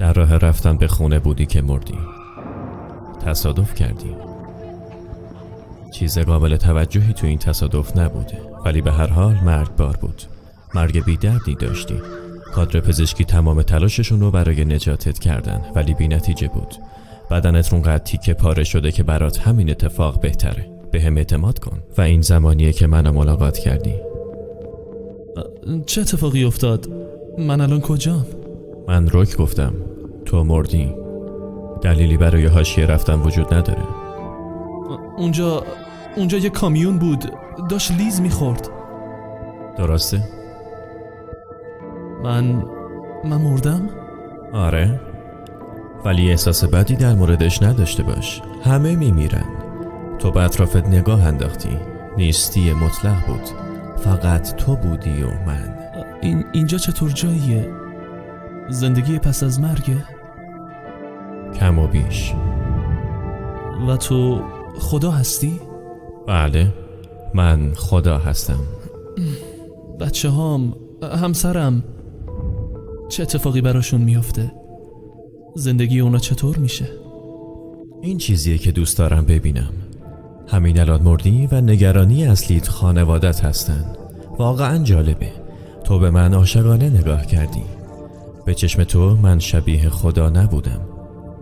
در راه رفتن به خونه بودی که مردی. تصادف کردی. چیز قابل توجهی تو این تصادف نبوده، ولی به هر حال مرگبار بود. مرگ بی دردی داشتی. کادر پزشکی تمام تلاششون رو برای نجاتت کردن، ولی بی نتیجه بود. بدنت اونقدر تیکه پاره شده که برات همین اتفاق بهتره. به هم اعتماد کن. و این زمانیه که منو ملاقات کردی. چه اتفاقی افتاد؟ من الان کجام؟ من رک گفتم. تو مردی. دلیلی برای حاشیه رفتن وجود نداره. اونجا یه کامیون بود، داشت لیز میخورد. درسته؟ من مردم؟ آره، ولی احساس بدی در موردش نداشته باش. همه میمیرن. تو به اطرافت نگاه انداختی. نیستی مطلق بود. فقط تو بودی و من. اینجا چطور جاییه؟ زندگی پس از مرگه؟ کم و بیش. و تو خدا هستی؟ بله، من خدا هستم. بچه هام، همسرم، چه اتفاقی براشون میافته؟ زندگی اونا چطور میشه؟ این چیزیه که دوست دارم ببینم. همین الان مردی و نگرانی اصلیت خانوادت هستن. واقعا جالبه. تو به من عاشقانه نگاه کردی. به چشم تو من شبیه خدا نبودم.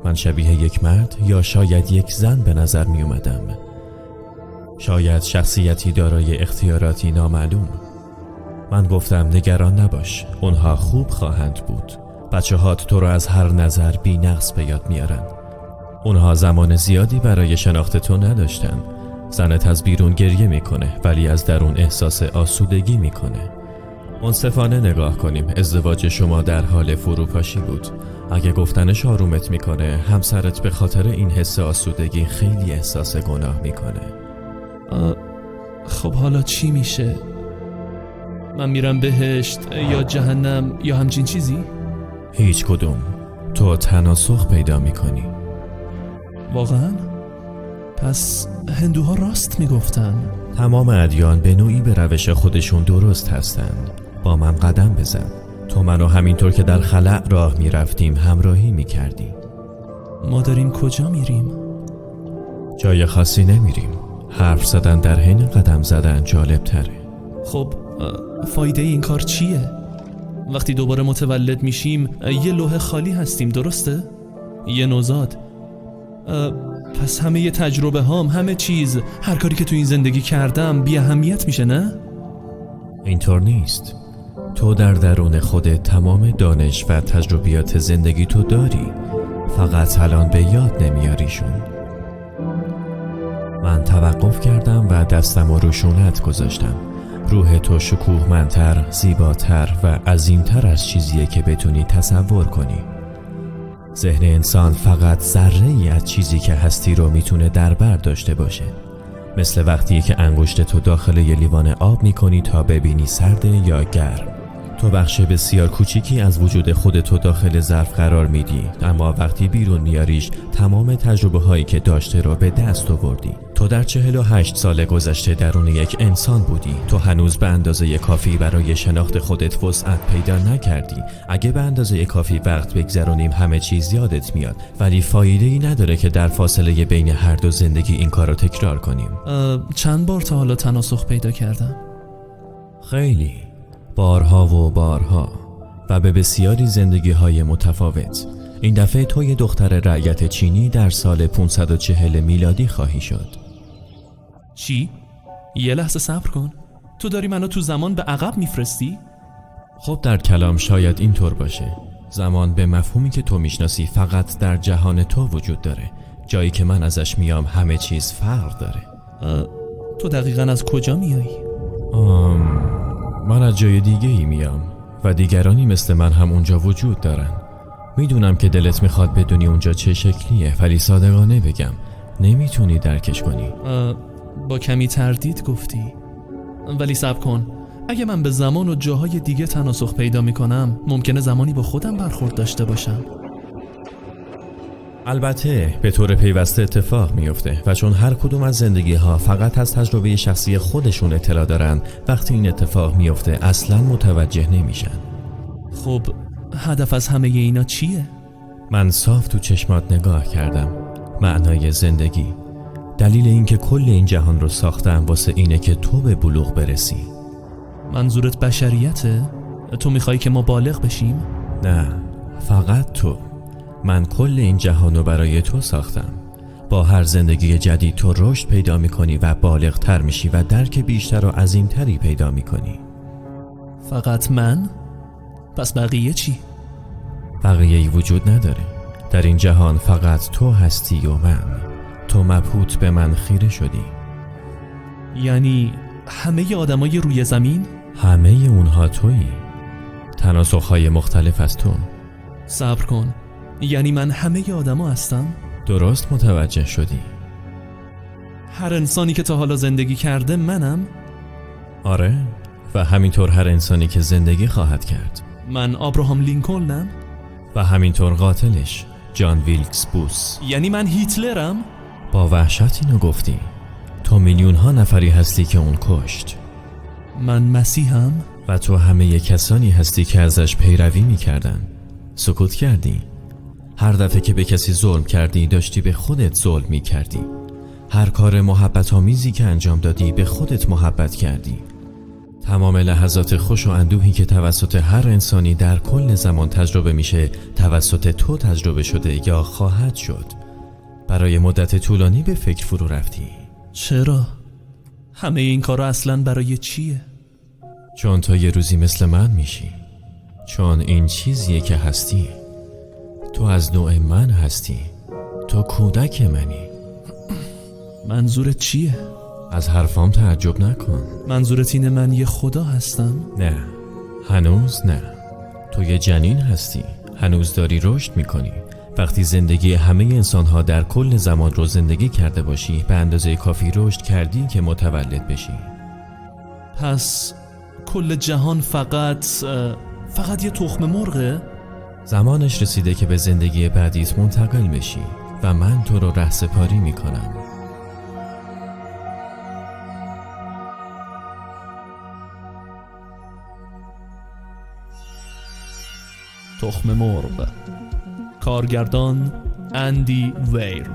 من شبیه یک مرد یا شاید یک زن به نظر می اومدم. شاید شخصیتی دارای اختیاراتی نامعلوم. من گفتم نگران نباش، اونها خوب خواهند بود. بچه هات تو رو از هر نظر بی نقص به یاد میارن. اونها زمان زیادی برای شناخت تو نداشتن. زنت از بیرون گریه میکنه ولی از درون احساس آسودگی میکنه. منصفانه نگاه کنیم، ازدواج شما در حال فروپاشی بود. اگه گفتنش آرومت میکنه، همسرت به خاطر این حس آسودگی خیلی احساس گناه میکنه. خب حالا چی میشه؟ من میرم بهشت یا جهنم یا همچین چیزی؟ هیچ کدوم. تو تناسخ پیدا میکنی. واقعا؟ پس هندوها راست میگفتن. تمام ادیان به نوعی به روش خودشون درست هستند. با من قدم بزن. تو منو همینطور که در خلأ راه میرفتیم همراهی میکردی. ما داریم کجا میریم؟ جای خاصی نمیریم. حرف زدن در حین قدم زدن جالب تره. خب فایده این کار چیه؟ وقتی دوباره متولد میشیم یه لوح خالی هستیم، درسته؟ یه نوزاد. پس همه تجربه هام، همه چیز، هر کاری که تو این زندگی کردم بی اهمیت میشه، نه؟ اینطور نیست. تو در درون خودت تمام دانش و تجربیات زندگی تو داری، فقط الان به یاد نمیاریشون. من توقف کردم و دستم رو شونت گذاشتم. روح تو شکوهمندتر، زیباتر و عظیمتر از چیزیه که بتونی تصور کنی. ذهن انسان فقط ذره‌ای از چیزی که هستی رو میتونه در بر داشته باشه. مثل وقتی که انگشت تو داخل یه لیوان آب میکنی تا ببینی سرده یا گرم. تو بخش بسیار کوچیکی از وجود خودتو داخل ظرف قرار میدی، اما وقتی بیرون میاریش تمام تجربه هایی که داشته رو به دست آوردی. تو در 48 سال گذشته درون یک انسان بودی. تو هنوز به اندازه کافی برای شناخت خودت وسعت پیدا نکردی. اگه به اندازه کافی وقت بگذرونیم همه چیز یادت میاد، ولی فایده‌ای نداره که در فاصله بین هر دو زندگی این کارو تکرار کنیم. چند بار تا حالا تناسخ پیدا کردم؟ خیلی، بارها و بارها، و به بسیاری زندگی‌های متفاوت. این دفعه تو یه دختر رعیت چینی در سال 540 میلادی خواهی شد. چی؟ یه لحظه صبر کن. تو داری منو تو زمان به عقب میفرستی؟ خب در کلام شاید اینطور باشه. زمان به مفهومی که تو میشناسی فقط در جهان تو وجود داره. جایی که من ازش میام همه چیز فرق داره. تو دقیقاً از کجا میایی؟ من از جای دیگه ای میام و دیگرانی مثل من هم اونجا وجود دارن. میدونم که دلت میخواد بدونی اونجا چه شکلیه، ولی صادقانه بگم نمیتونی درکش کنی. با کمی تردید گفتی. ولی صبر کن، اگه من به زمان و جاهای دیگه تناسخ پیدا میکنم ممکنه زمانی با خودم برخورد داشته باشم. البته به طور پیوسته اتفاق میفته و چون هر کدوم از زندگی ها فقط از تجربه شخصی خودشون اطلاع دارن، وقتی این اتفاق میفته اصلا متوجه نمیشن. خب هدف از همه اینا چیه؟ من صاف تو چشمات نگاه کردم. معنای زندگی، دلیل اینکه کل این جهان رو ساختم واسه اینه که تو به بلوغ برسی. منظورت بشریته؟ تو میخوای که ما بالغ بشیم؟ نه، فقط تو. من کل این جهان رو برای تو ساختم. با هر زندگی جدید تو رشد پیدا میکنی و بالغ تر میشی و درک بیشتر و عظیمتری پیدا میکنی. فقط من؟ پس بقیه چی؟ بقیه‌ای وجود نداره. در این جهان فقط تو هستی و من. تو مبهوت به من خیره شدی. یعنی همه آدمای روی زمین؟ همه اونها تویی. تناسخ‌های مختلف از تو. صبر کن، یعنی من همه آدما هستم؟ درست متوجه شدی. هر انسانی که تا حالا زندگی کرده منم؟ آره، و همینطور هر انسانی که زندگی خواهد کرد. من ابراهام لینکلنم؟ و همینطور قاتلش، جان ویلکس بوس. یعنی من هیتلرم؟ با وحشت اینو گفتی. تو میلیون ها نفری هستی که اون کشت. من مسیحم؟ و تو همه کسانی هستی که ازش پیروی میکردن. سکوت کردی. هر دفعه که به کسی ظلم کردی داشتی به خودت ظلم میکردی. هر کار محبت آمیزی که انجام دادی به خودت محبت کردی. تمام لحظات خوش و اندوهی که توسط هر انسانی در کل زمان تجربه میشه توسط تو تجربه شده یا خواهد شد. برای مدت طولانی به فکر فرو رفتی. چرا؟ همه این کارا اصلاً برای چیه؟ چون تو یه روزی مثل من میشی. چون این چیزیه که هستی. تو از نوع من هستی. تو کودک منی. منظورت چیه؟ از حرفام تعجب نکن. منظورت اینه من یه خدا هستم؟ نه، هنوز نه. تو یه جنین هستی. هنوز داری رشد میکنی. وقتی زندگی همه انسانها در کل زمان رو زندگی کرده باشی به اندازه کافی رشد کردی که متولد بشی. پس کل جهان فقط یه تخم مرغه؟ زمانش رسیده که به زندگی بعدیت منتقل بشی و من تو رو رهسپاری میکنم. تخم مرغ. کارگردان اندی ویر.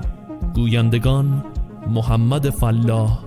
گویندگان محمد فلاح،